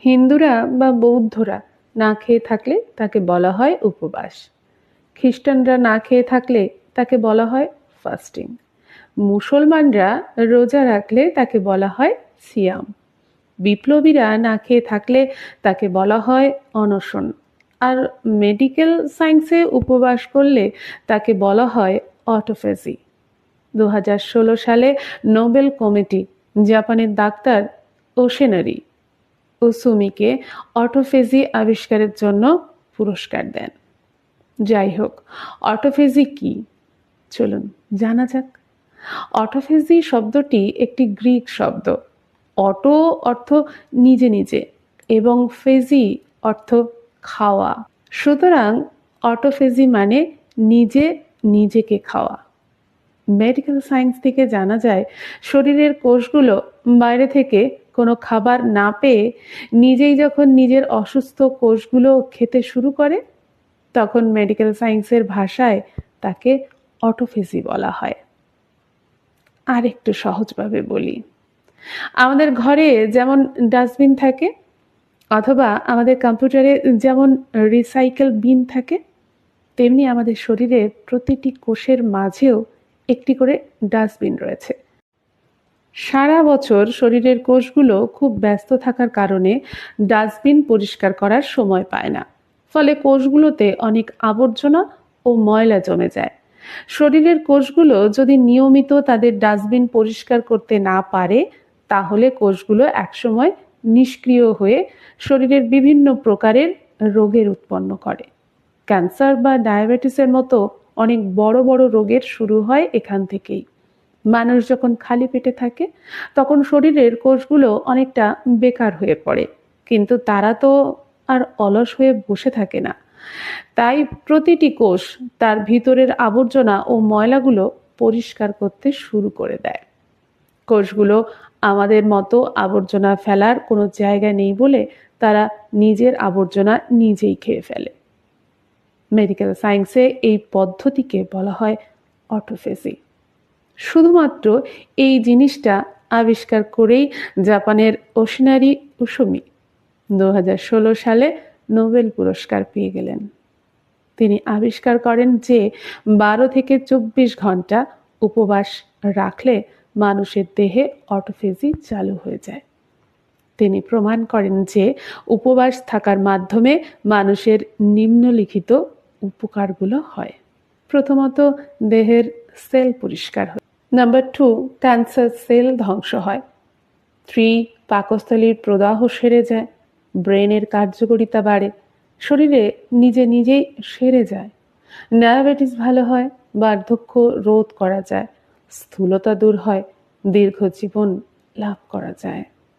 হিন্দুরা বা বৌদ্ধরা না খেয়ে থাকলে তাকে বলা হয় উপবাস। খ্রিস্টানরা না খেয়ে থাকলে তাকে বলা হয় ফাস্টিং। মুসলমানরা রোজা রাখলে তাকে বলা হয় সিয়াম। বিপ্লবীরা না খেয়ে থাকলে তাকে বলা হয় অনশন। আর মেডিকেল সায়েন্সে উপবাস করলে তাকে বলা হয় অটোফেজি। 2016 সালে নোবেল কমিটি জাপানের ডাক্তার ওশেনারি ওসুমিকে অটোফেজি আবিষ্কারের জন্য পুরস্কার দেন। যাই হোক, অটোফেজি কি চলুন জানা যাক। অটোফেজি শব্দটি একটি গ্রিক শব্দ। অটো অর্থ নিজে নিজে এবং ফেজি অর্থ খাওয়া। সুতরাং অটোফেজি মানে নিজে নিজেকে খাওয়া। মেডিকেল সায়েন্স থেকে জানা যায় শরীরের কোষগুলো বাইরে থেকে কোনো খাবার না পেয়ে নিজেই যখন নিজের অসুস্থ কোষগুলো খেতে শুরু করে তখন মেডিকেল সায়েন্সের ভাষায় তাকে অটোফেজি বলা হয়। আর একটু সহজভাবে বলি, আমাদের ঘরে যেমন ডাস্টবিন থাকে অথবা আমাদের কম্পিউটারে যেমন রিসাইকেল বিন থাকে, তেমনি আমাদের শরীরের প্রতিটি কোষের মাঝেও একটি করে ডাস্টবিন রয়েছে। সারা বছর শরীরের কোষগুলো খুব ব্যস্ত থাকার কারণে ডাস্টবিন পরিষ্কার করার সময় পায় না। ফলে কোষগুলোতে অনেক আবর্জনা ও ময়লা জমে যায়। শরীরের কোষগুলো যদি নিয়মিত তাদের ডাস্টবিন পরিষ্কার করতে না পারে তাহলে কোষগুলো একসময় নিষ্ক্রিয় হয়ে শরীরের বিভিন্ন প্রকারের রোগের উৎপন্ন করে। ক্যান্সার বা ডায়াবেটিসের মতো অনেক বড় বড় রোগের শুরু হয় এখান থেকেই। মানুষ যখন খালি পেটে থাকে তখন শরীরের কোষগুলো অনেকটা বেকার হয়ে পড়ে, কিন্তু তারা তো আর অলস হয়ে বসে থাকে না। তাই প্রতিটি কোষ তার ভিতরের আবর্জনা ও ময়লাগুলো পরিষ্কার করতে শুরু করে দেয়। কোষগুলো আমাদের মতো আবর্জনা ফেলার কোনো জায়গা নেই বলে তারা নিজের আবর্জনা নিজেই খেয়ে ফেলে। মেডিকেল সায়েন্সে এই পদ্ধতিকে বলা হয় অটোফেজি। শুধুমাত্র এই জিনিসটা আবিষ্কার করেই জাপানের ওশিনারি ওসুমি 2016 সালে নোবেল পুরস্কার পেয়ে গেলেন। তিনি আবিষ্কার করেন যে 12 থেকে 24 ঘন্টা উপবাস রাখলে মানুষের দেহে অটোফেজি চালু হয়ে যায়। তিনি প্রমাণ করেন যে উপবাস থাকার মাধ্যমে মানুষের নিম্নলিখিত উপকারগুলো হয়। প্রথমত, দেহের সেল পরিষ্কার হয়। নাম্বার 2, ক্যান্সার সেল ধ্বংস হয়। 3, পাকস্থলীর প্রদাহ সেরে যায়। ব্রেনের কার্যকারিতা বাড়ে। শরীরে নিজে নিজেই সেরে যায়। ডায়াবেটিস ভালো হয়। বার্ধক্য রোধ করা যায়। স্থূলতা দূর হয়। দীর্ঘ জীবন লাভ করা যায়।